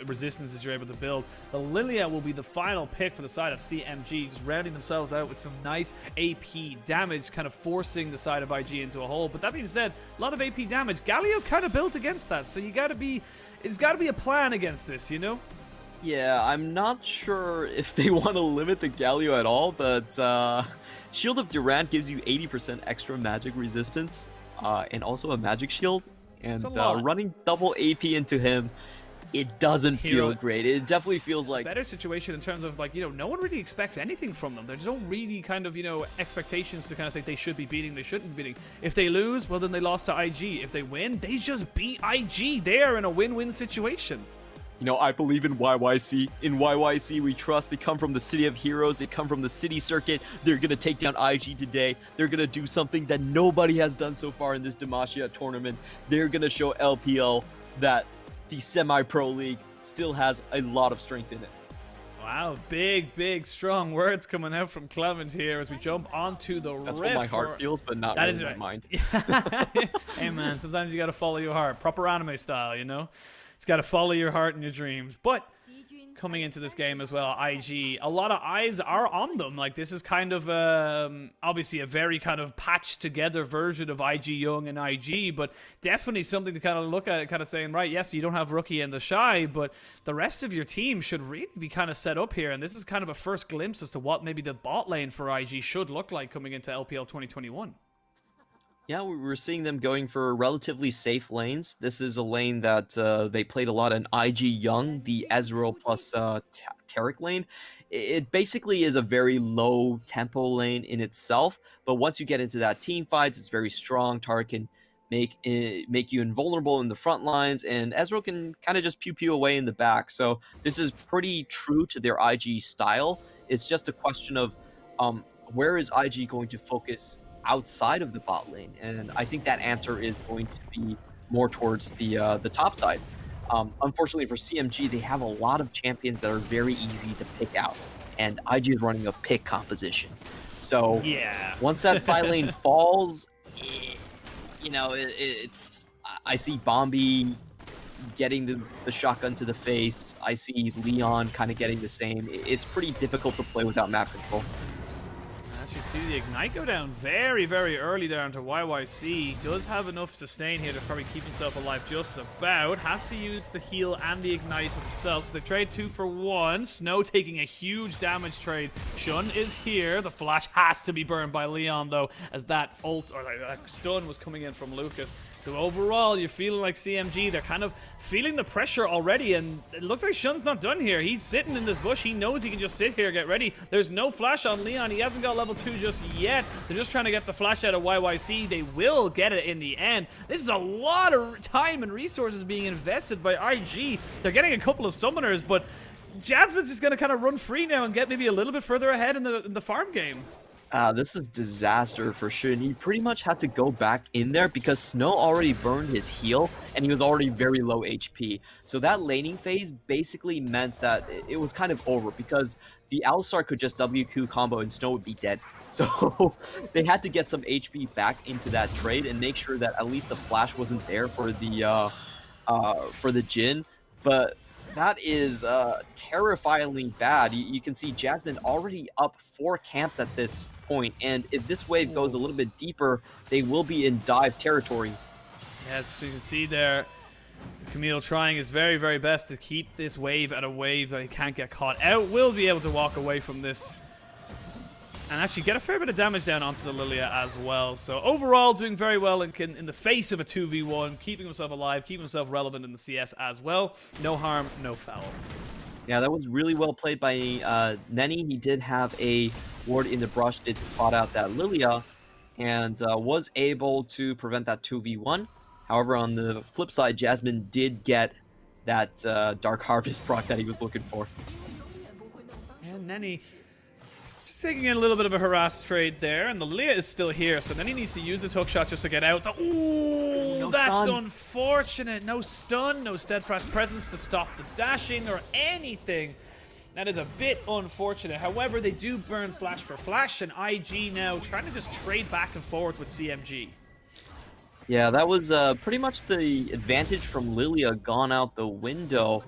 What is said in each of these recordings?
resistances you're able to build. The Lilia will be the final pick for the side of CMG, just rounding themselves out with some nice AP damage, kind of forcing the side of IG into a hole. But that being said, a lot of AP damage. Galio's kind of built against that, so it's got to be a plan against this, you know? Yeah, I'm not sure if they want to limit the Galio at all, but Shield of Durant gives you 80% extra magic resistance, and also a magic shield. And running double AP into him, it doesn't feel great. It definitely feels like better situation in terms of, like, you know, no one really expects anything from them. There's no really kind of, you know, expectations to kind of say they should be beating, they shouldn't be beating. If they lose, well, then they lost to IG. If they win, they just beat IG. They are in a win-win situation. You know, I believe in YYC. In YYC, we trust. They come from the City of Heroes. They come from the City Circuit. They're going to take down IG today. They're going to do something that nobody has done so far in this Demacia tournament. They're going to show LPL that the Semi-Pro League still has a lot of strength in it. Wow, big, strong words coming out from Clement here as we jump onto the riff. That's what my heart feels, but not really my mind. Hey, man, sometimes you got to follow your heart. Proper anime style, you know? It's got to follow your heart and your dreams. But coming into this game as well, IG, a lot of eyes are on them. Like, this is kind of obviously a very kind of patched together version of IG Young and IG, but definitely something to kind of look at, kind of saying, right, yes, you don't have Rookie and the Shy, but the rest of your team should really be kind of set up here. And this is kind of a first glimpse as to what maybe the bot lane for IG should look like coming into LPL 2021. Yeah, we were seeing them going for relatively safe lanes. This is a lane that they played a lot in IG Young, the Ezreal plus Taric lane. It basically is a very low tempo lane in itself, but once you get into that team fights, it's very strong. Taric can make you invulnerable in the front lines, and Ezreal can kind of just pew away in the back. So this is pretty true to their IG style. It's just a question of where is IG going to focus outside of the bot lane, and I think that answer is going to be more towards the top side. Unfortunately for CMG, they have a lot of champions that are very easy to pick out, and IG is running a pick composition. So yeah, once that side lane falls, you know, it's I see Bombi getting the shotgun to the face. I see Leon kind of getting the same. It's pretty difficult to play without map control. You see the Ignite go down very early there onto YYC. Does have enough sustain here to probably keep himself alive just about. Has to use the heal and the Ignite himself. So they trade 2 for 1. Snow taking a huge damage trade. Shun is here. The flash has to be burned by Leon, though, as that ult, or that stun was coming in from Lucas. So overall, you're feeling like CMG, they're kind of feeling the pressure already, and it looks like Shun's not done here. He's sitting in this bush. He knows he can just sit here, get ready. There's no flash on Leon. He hasn't got level 2 just yet. They're just trying to get the flash out of YYC. They will get it in the end. This is a lot of time and resources being invested by IG. They're getting a couple of summoners, but Jasmine's just going to kind of run free now and get maybe a little bit further ahead in the farm game. This is disaster for sure, and he pretty much had to go back in there because Snow already burned his heal, and he was already very low HP. So that laning phase basically meant that it was kind of over because the Alistar could just WQ combo and Snow would be dead. So they had to get some HP back into that trade and make sure that at least the flash wasn't there for the Jhin. But that is terrifyingly bad. You can see Jasmine already up 4 camps at this point, and if this wave goes a little bit deeper, they will be in dive territory. Yes, you can see there, Camille trying his very best to keep this wave at a wave that he can't get caught out. Will be able to walk away from this and actually get a fair bit of damage down onto the Lilia as well. So overall, doing very well in the face of a 2v1, keeping himself alive, keeping himself relevant in the CS as well. No harm, no foul. Yeah, that was really well played by Nenny. He did have a ward in the brush, did spot out that Lilia, and was able to prevent that 2v1. However, on the flip side, Jasmine did get that Dark Harvest proc that he was looking for. And Nenny taking in a little bit of a harass trade there, and the Lilia is still here, so then he needs to use his hookshot just to get out. Ooh, no that's stun. Unfortunate. No stun, no steadfast presence to stop the dashing or anything. That is a bit unfortunate. However, they do burn flash for flash, and IG now trying to just trade back and forth with CMG. Yeah, that was pretty much the advantage from Lilia gone out the window.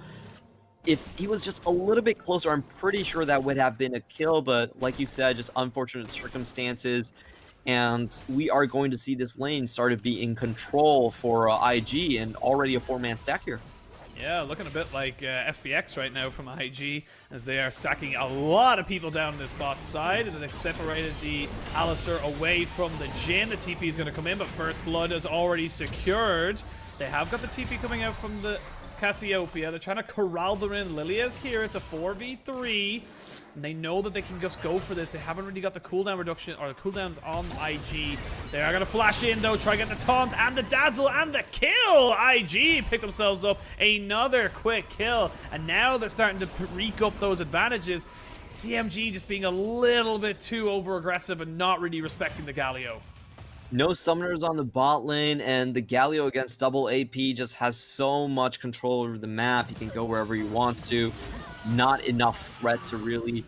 if he was just a little bit closer, I'm pretty sure that would have been a kill, but like you said, just unfortunate circumstances. And we are going to see this lane start to be in control for IG, and already a 4-man stack here. Yeah, looking a bit like FBX right now from IG, as they are stacking a lot of people down this bot side. They've separated the Alistar away from the Jhin. The TP is going to come in, but First Blood is already secured. They have got the TP coming out from the Cassiopeia. They're trying to corral them in. Lilia's here. It's a 4v3. And they know that they can just go for this. They haven't really got the cooldown reduction or the cooldowns on IG. They are going to flash in though, try to get the taunt and the dazzle and the kill. IG pick themselves up another quick kill. And now they're starting to reek up those advantages. CMG just being a little bit too over-aggressive and not really respecting the Galio. No summoners on the bot lane, and the Galio against double AP just has so much control over the map. He can go wherever he wants to. Not enough threat to really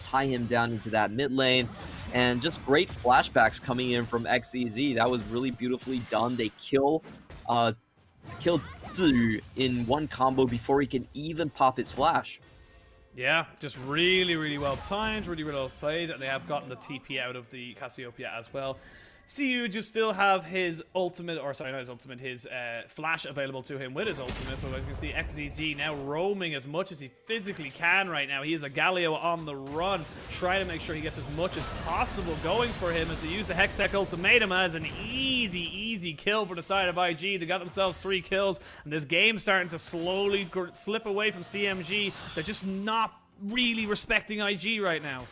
tie him down into that mid lane, and just great flashbacks coming in from XCZ. That was really beautifully done. They killed Ziyu in one combo before he can even pop his flash. Yeah, just really, really well timed, really, really well played, and they have gotten the TP out of the Cassiopeia as well. CU just still have his ultimate, or sorry, not his ultimate, his flash available to him with his ultimate, but as you can see, XZZ now roaming as much as he physically can right now. He is a Galio on the run, trying to make sure he gets as much as possible going for him as they use the Hextech ultimatum as an easy kill for the side of IG. They got themselves 3 kills, and this game's starting to slowly slip away from CMG. They're just not really respecting IG right now.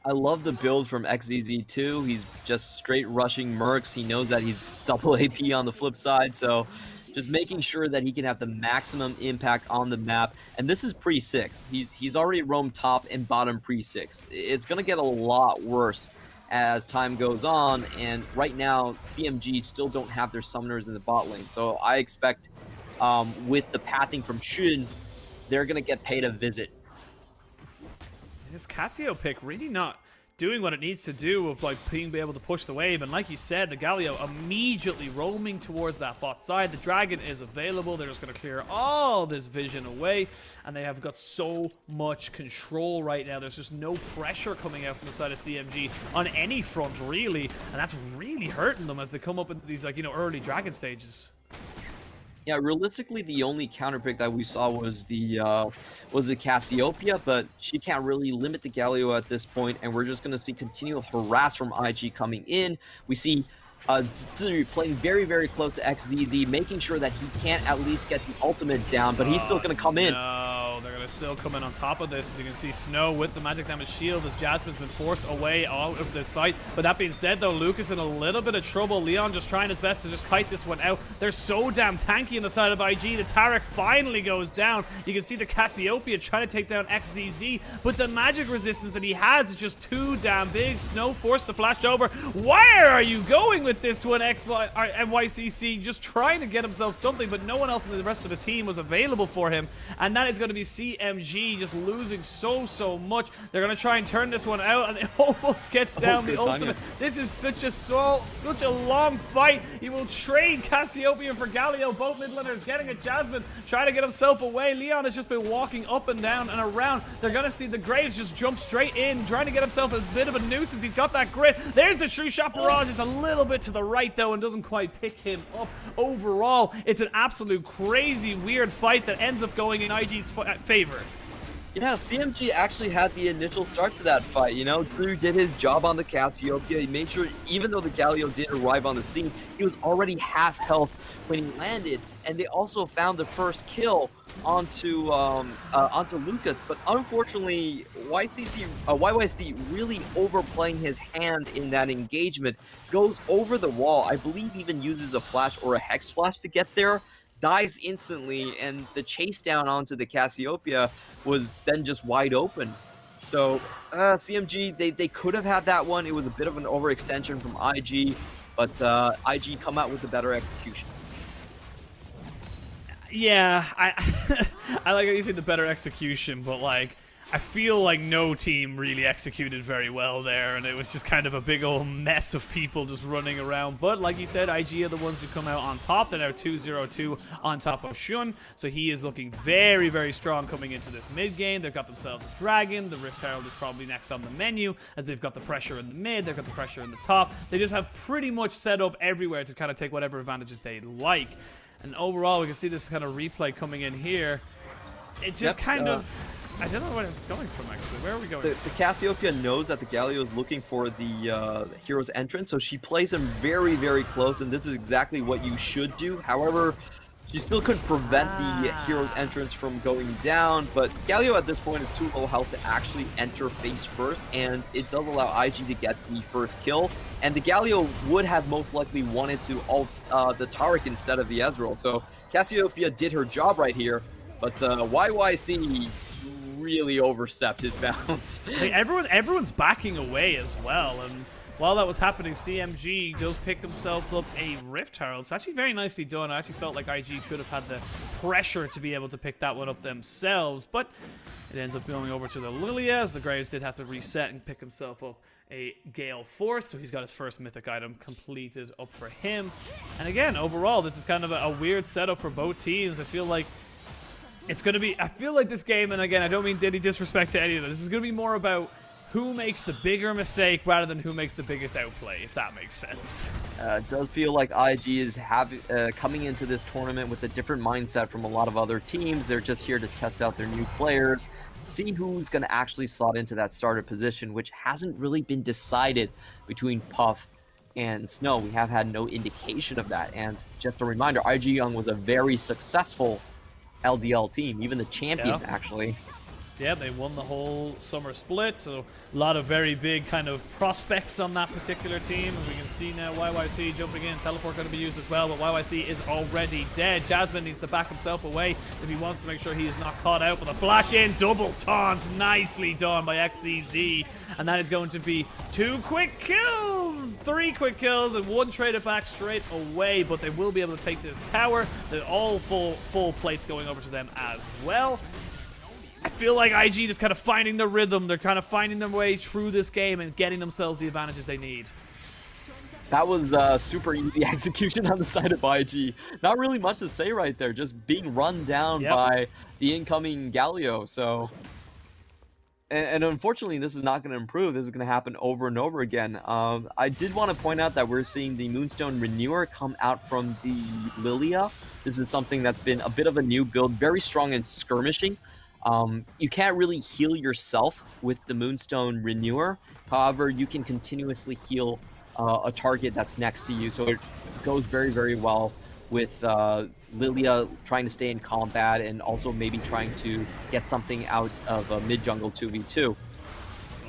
I love the build from XZZ2. He's just straight rushing mercs. He knows that he's double AP on the flip side, so just making sure that he can have the maximum impact on the map. And this is pre-6. He's already roamed top and bottom pre-6. It's going to get a lot worse as time goes on, and right now CMG still don't have their summoners in the bot lane. So I expect with the pathing from Xun, they're going to get paid a visit. This Cassio pick really not doing what it needs to do of like being able to push the wave, and like you said, the Galio immediately roaming towards that bot side. The dragon is available. They're just going to clear all this vision away, and they have got so much control right now. There's just no pressure coming out from the side of CMG on any front really, and that's really hurting them as they come up into these, like, you know, early dragon stages. Yeah, realistically, the only counter pick that we saw was the Cassiopeia, but she can't really limit the Galio at this point, and we're just going to see continual harass from IG coming in. We see Ziyu playing very, very close to XZZ, making sure that he can't at least get the ultimate down, but he's still going to come in. No, they're going to still come in on top of this. As you can see, Snow with the magic damage shield as Jasmine's been forced away out of this fight. But that being said, though, Lucas in a little bit of trouble. Leon just trying his best to just kite this one out. They're so damn tanky on the side of IG. The Taric finally goes down. You can see the Cassiopeia trying to take down XZZ, but the magic resistance that he has is just too damn big. Snow forced to flash over. Where are you going with this one, NYCC? Just trying to get himself something, but no one else in the rest of his team was available for him, and that is going to be CMG just losing so much. They're going to try and turn this one out, and it almost gets down the ultimate. This is such a long fight. He will trade Cassiopeia for Galio. Both mid laners getting at Jasmine, trying to get himself away. Leon has just been walking up and down and around. They're going to see the Graves just jump straight in, trying to get himself a bit of a nuisance. He's got that grit. There's the true shot barrage. It's a little bit to the right, though, and doesn't quite pick him up. Overall, it's an absolute crazy, weird fight that ends up going in IG's favor. Yeah, CMG actually had the initial start to that fight, you know. Ziyu did his job on the Cassiopeia. He made sure, even though the Galio did arrive on the scene, he was already half health when he landed, and they also found the first kill onto Lucas, but unfortunately YYC really overplaying his hand in that engagement, goes over the wall. I believe even uses a flash or a hex flash to get there, dies instantly, and the chase down onto the Cassiopeia was then just wide open. So CMG, they could have had that one. It was a bit of an overextension from IG, but IG come out with a better execution. Yeah, I like how you say the better execution, but like, I feel like no team really executed very well there, and it was just kind of a big old mess of people just running around. But like you said, IG are the ones who come out on top. They're now 2-0-2 on top of Shun, so he is looking very, very strong coming into this mid game. They've got themselves a dragon. The Rift Herald is probably next on the menu, as they've got the pressure in the mid, they've got the pressure in the top. They just have pretty much set up everywhere to kind of take whatever advantages they like. And overall, we can see this kind of replay coming in here. It just kind of... I don't know where it's going from, actually. Where are we going? The Cassiopeia knows that the Galio is looking for the hero's entrance, so she plays him very, very close, and this is exactly what you should do. However, she still couldn't prevent the hero's entrance from going down, but Galio at this point is too low health to actually enter face first, and it does allow IG to get the first kill. And the Galio would have most likely wanted to ult the Taric instead of the Ezreal, so Cassiopeia did her job right here, but YYC really overstepped his bounds. Like everyone's backing away as well, and while that was happening, CMG does pick himself up a Rift Herald. It's actually very nicely done. I actually felt like IG should have had the pressure to be able to pick that one up themselves, but it ends up going over to the Lilia, as the Graves did have to reset and pick himself up a Gale 4th, so he's got his first mythic item completed up for him. And again, overall, this is kind of a weird setup for both teams. I feel like it's going to be... I feel like this game, and again, I don't mean any disrespect to any of this is going to be more about who makes the bigger mistake rather than who makes the biggest outplay, if that makes sense. It does feel like IG is coming into this tournament with a different mindset from a lot of other teams. They're just here to test out their new players, see who's going to actually slot into that starter position, which hasn't really been decided between Puff and Snow. We have had no indication of that. And just a reminder, IG Young was a very successful LDL team, even the champion, actually. Yeah, they won the whole summer split, so a lot of very big kind of prospects on that particular team. And we can see now YYC jumping in, teleport going to be used as well, but YYC is already dead. Jasmine needs to back himself away if he wants to make sure he is not caught out with a flash in, double taunt, nicely done by XCZ, and that is going to be 2 quick kills, 3 quick kills, and 1 trade it back straight away, but they will be able to take this tower. They're all full plates going over to them as well. I feel like IG just kind of finding the rhythm. They're kind of finding their way through this game and getting themselves the advantages they need. That was super easy execution on the side of IG. Not really much to say right there. Just being run down by the incoming Galio. So, and unfortunately, this is not going to improve. This is going to happen over and over again. I did want to point out that we're seeing the Moonstone Renewer come out from the Lilia. This is something that's been a bit of a new build. Very strong in skirmishing. You can't really heal yourself with the Moonstone Renewer. However, you can continuously heal a target that's next to you. So it goes very, very well with Lilia trying to stay in combat and also maybe trying to get something out of a mid-jungle 2v2.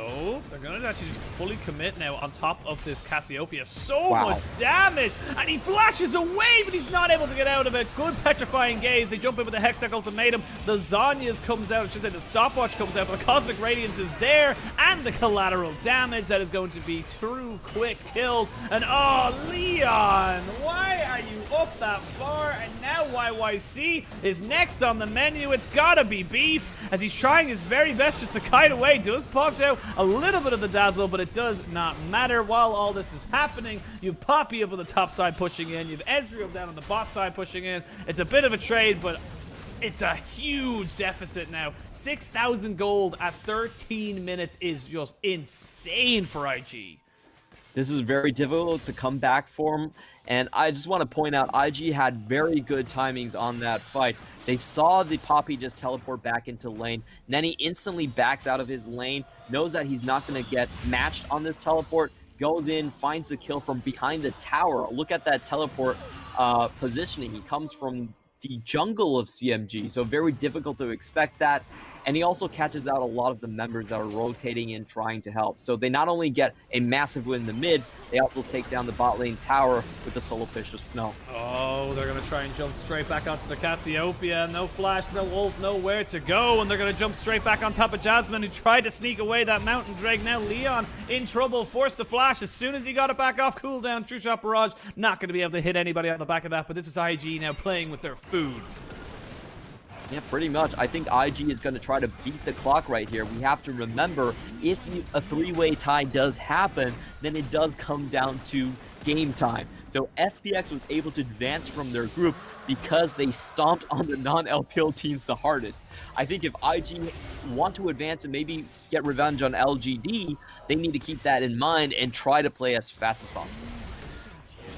Oh, they're going to actually just fully commit now on top of this Cassiopeia. So much damage! And he flashes away, but he's not able to get out of it. Good petrifying gaze. They jump in with the Hextech Ultimatum. The Zhonya's comes out. I should say the Stopwatch comes out, but the Cosmic Radiance is there. And the collateral damage. That is going to be 2 quick kills. And oh, Leon! Why are you up that far? And now YYC is next on the menu. It's gotta be Beef, as he's trying his very best just to kite away. Does pop out a little bit of the dazzle, but it does not matter. While all this is happening, you've Poppy up on the top side pushing in, you've Ezreal down on the bot side pushing in. It's a bit of a trade, but it's a huge deficit now. 6,000 gold at 13 minutes is just insane for IG. This is very difficult to come back from, and I just want to point out IG had very good timings on that fight. They saw the Poppy just teleport back into lane, and then he instantly backs out of his lane, knows that he's not going to get matched on this teleport, goes in, finds the kill from behind the tower. Look at that teleport positioning. He comes from the jungle of CMG, so very difficult to expect that. And he also catches out a lot of the members that are rotating in trying to help. So they not only get a massive win in the mid, they also take down the bot lane tower with the solo fish of Snow. Oh, they're going to try and jump straight back onto the Cassiopeia. No flash, no ult, nowhere to go. And they're going to jump straight back on top of Jasmine, who tried to sneak away that Mountain Drake. Now Leon in trouble, forced to flash as soon as he got it back off cooldown. True Shot Barrage, not going to be able to hit anybody on the back of that. But this is IG now playing with their food. Yeah, pretty much. I think IG is going to try to beat the clock right here. We have to remember, if a three-way tie does happen, then it does come down to game time. So FPX was able to advance from their group because they stomped on the non-LPL teams the hardest. I think if IG want to advance and maybe get revenge on LGD, they need to keep that in mind and try to play as fast as possible.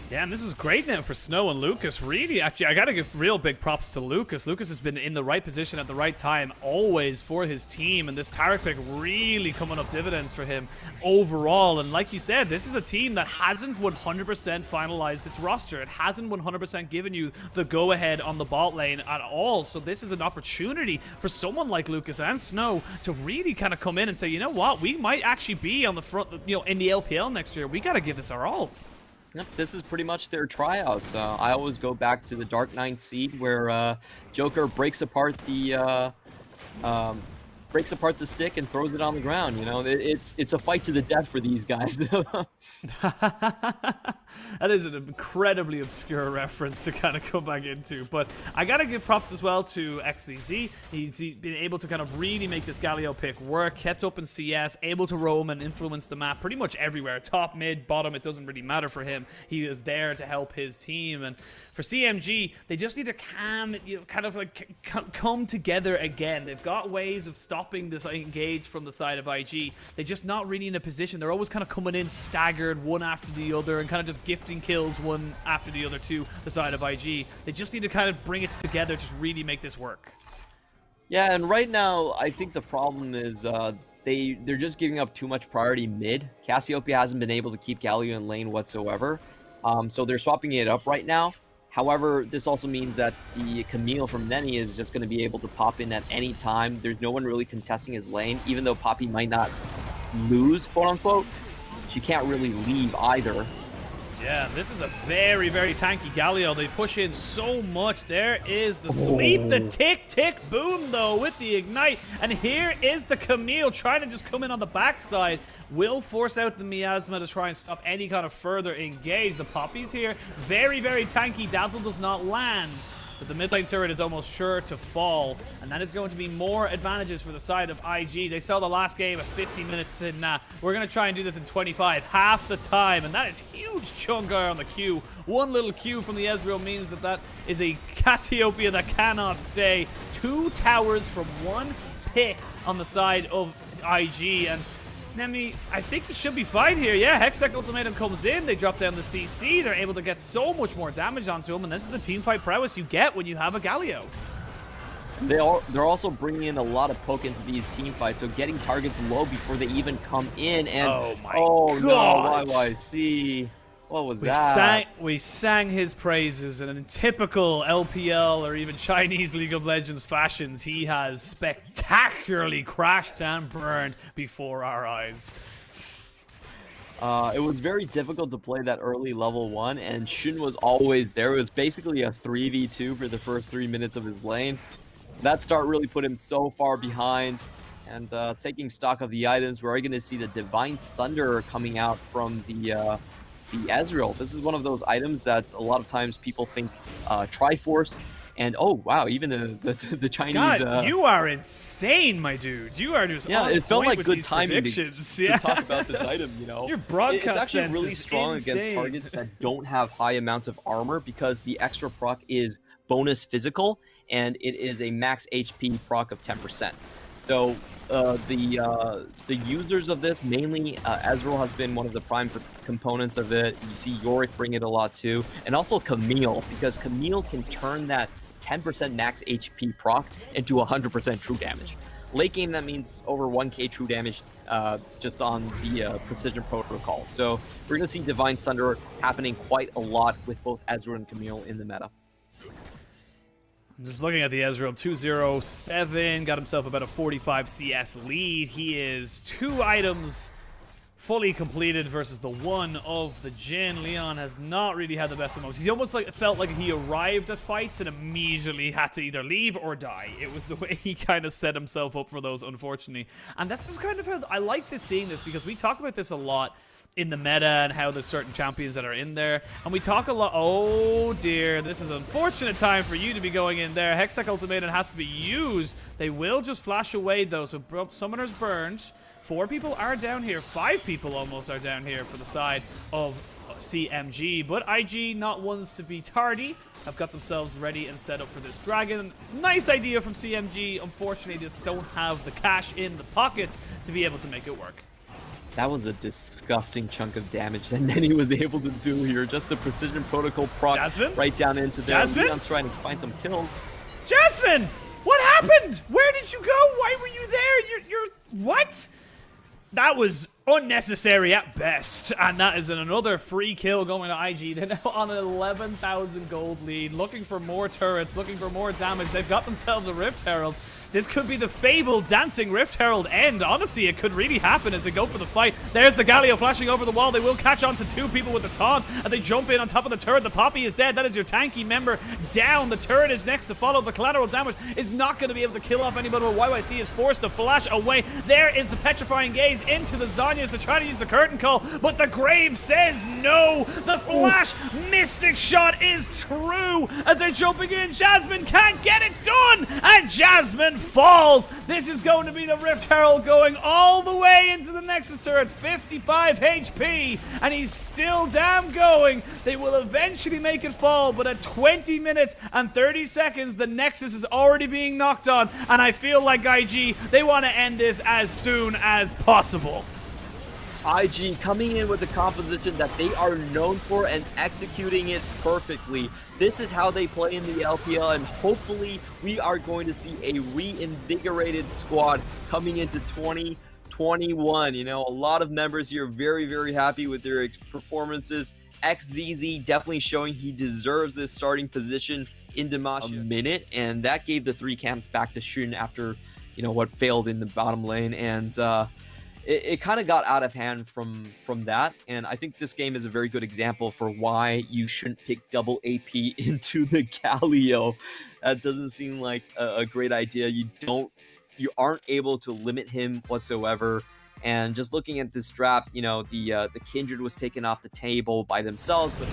Yeah, and this is great now for Snow and Lucas. Really, actually, I gotta give real big props to Lucas. Lucas has been in the right position at the right time always for his team, and this Tarek pick really coming up dividends for him overall. And like you said, this is a team that hasn't 100% finalized its roster. It hasn't 100% given you the go-ahead on the bot lane at all. So this is an opportunity for someone like Lucas and Snow to really kind of come in and say, you know what, we might actually be on the front, you know, in the LPL next year. We gotta give this our all. Yep, this is pretty much their tryouts. I always go back to the Dark Knight seed where Joker breaks apart the stick and throws it on the ground. You know, it's a fight to the death for these guys. That is an incredibly obscure reference to kind of come back into, but I gotta give props as well to XZZ. He's been able to kind of really make this Galio pick work, kept up in CS, able to roam and influence the map pretty much everywhere. Top, mid, bottom, it doesn't really matter for him. He is there to help his team. And for CMG, they just need to kind of like come together again. They've got ways of stopping this engage from the side of IG. They're just not really in a position. They're always kind of coming in staggered one after the other and kind of just gifting kills one after the other to the side of IG. They just need to kind of bring it together to really make this work. Yeah, and right now, I think the problem is they're just giving up too much priority mid. Cassiopeia hasn't been able to keep Galio in lane whatsoever, so they're swapping it up right now. However, this also means that the Camille from Nenny is just going to be able to pop in at any time. There's no one really contesting his lane, even though Poppy might not lose, quote-unquote. She can't really leave either. Yeah, this is a very, very tanky Galio. They push in so much. There is the sleep, the tick, tick, boom, though, with the ignite. And here is the Camille trying to just come in on the backside. Will force out the Miasma to try and stop any kind of further engage. The Poppy's here. Very, very tanky. Dazzle does not land. But the mid lane turret is almost sure to fall, and that is going to be more advantages for the side of IG. They saw the last game at 50 minutes and said, nah, we're going to try and do this in 25, half the time, and that is huge chunk on the Q. One little Q from the Ezreal means that that is a Cassiopeia that cannot stay. 2 towers from 1 pick on the side of IG, and Nemi, I think it should be fine here. Yeah, Hextech Ultimatum comes in. They drop down the CC. They're able to get so much more damage onto him, and this is the teamfight prowess you get when you have a Galio. They're also bringing in a lot of poke into these team fights, so getting targets low before they even come in. And oh my God. No, YYC. What was that? We sang his praises, and in typical LPL or even Chinese League of Legends fashions, he has spectacularly crashed and burned before our eyes. It was very difficult to play that early level 1, and Shun was always there. It was basically a 3v2 for the first 3 minutes of his lane. That start really put him so far behind. And taking stock of the items, we're going to see the Divine Sunder coming out from the Ezreal. This is one of those items that a lot of times people think Triforce, and oh wow, even the Chinese. God, you are insane, my dude. You are just yeah. On it felt point like with good these timing to talk about this item. You know, your broadcast it's actually sense really is strong insane. against targets that don't have high amounts of armor because the extra proc is bonus physical and it is a max HP proc of 10%. So the users of this, mainly Ezreal has been one of the prime components of it. You see Yorick bring it a lot too, and also Camille, because Camille can turn that 10% max HP proc into 100% true damage. Late game, that means over 1k true damage just on the precision protocol. So we're going to see Divine Sunder happening quite a lot with both Ezreal and Camille in the meta. I'm just looking at the Ezreal, 207, got himself about a 45 CS lead. He is 2 items fully completed versus the 1 of the Jhin. Leon has not really had the best of moments. He almost felt like he arrived at fights and immediately had to either leave or die. It was the way he kind of set himself up for those, unfortunately. And that's just kind of how I like seeing this, because we talk about this a lot in the meta and how there's certain champions that are in there. And we talk a lot. Oh dear, this is an unfortunate time for you to be going in there. Hextech Ultimatum has to be used. They will just flash away though, so Summoner's burned. 4 people are down here. 5 people almost are down here for the side of CMG. But IG, not ones to be tardy, have got themselves ready and set up for this dragon. Nice idea from CMG. Unfortunately, just don't have the cash in the pockets to be able to make it work. That was a disgusting chunk of damage that Nenny was able to do here. Just the precision protocol proc right down into there. Leon's trying to find some kills. Jasmine! What happened? Where did you go? Why were you there? You're what? That was unnecessary at best, and that is another free kill going to IG. They're now on an 11,000 gold lead, looking for more turrets, looking for more damage. They've got themselves a Rift Herald. This could be the fabled dancing Rift Herald end. Honestly, it could really happen as they go for the fight. There's the Galio flashing over the wall. They will catch on to 2 people with the taunt, and they jump in on top of the turret. The Poppy is dead. That is your tanky member down. The turret is next to follow. The collateral damage is not going to be able to kill off anybody, but YYC is forced to flash away. There is the petrifying gaze into the Zhonya's to try to use the curtain call, but the Grave says no. The flash mystic shot is true as they're jumping in. Jasmine can't get it done, and Jasmine falls. This is going to be the Rift Herald going all the way into the Nexus turrets. 55 HP, and he's still damn going. They will eventually make it fall, but at 20 minutes and 30 seconds, the Nexus is already being knocked on, and I feel like IG, they want to end this as soon as possible. IG coming in with the composition that they are known for and executing it perfectly. This is how they play in the LPL, and hopefully we are going to see a reinvigorated squad coming into 2021. You know, a lot of members here very, very happy with their performances. XZZ definitely showing he deserves this starting position in Demacia. A minute, and that gave the 3 camps back to Shun after, you know, what failed in the bottom lane, and it kind of got out of hand from that, and I think this game is a very good example for why you shouldn't pick double AP into the Galio. That doesn't seem like a great idea. You aren't able to limit him whatsoever. And just looking at this draft, you know, the Kindred was taken off the table by themselves, but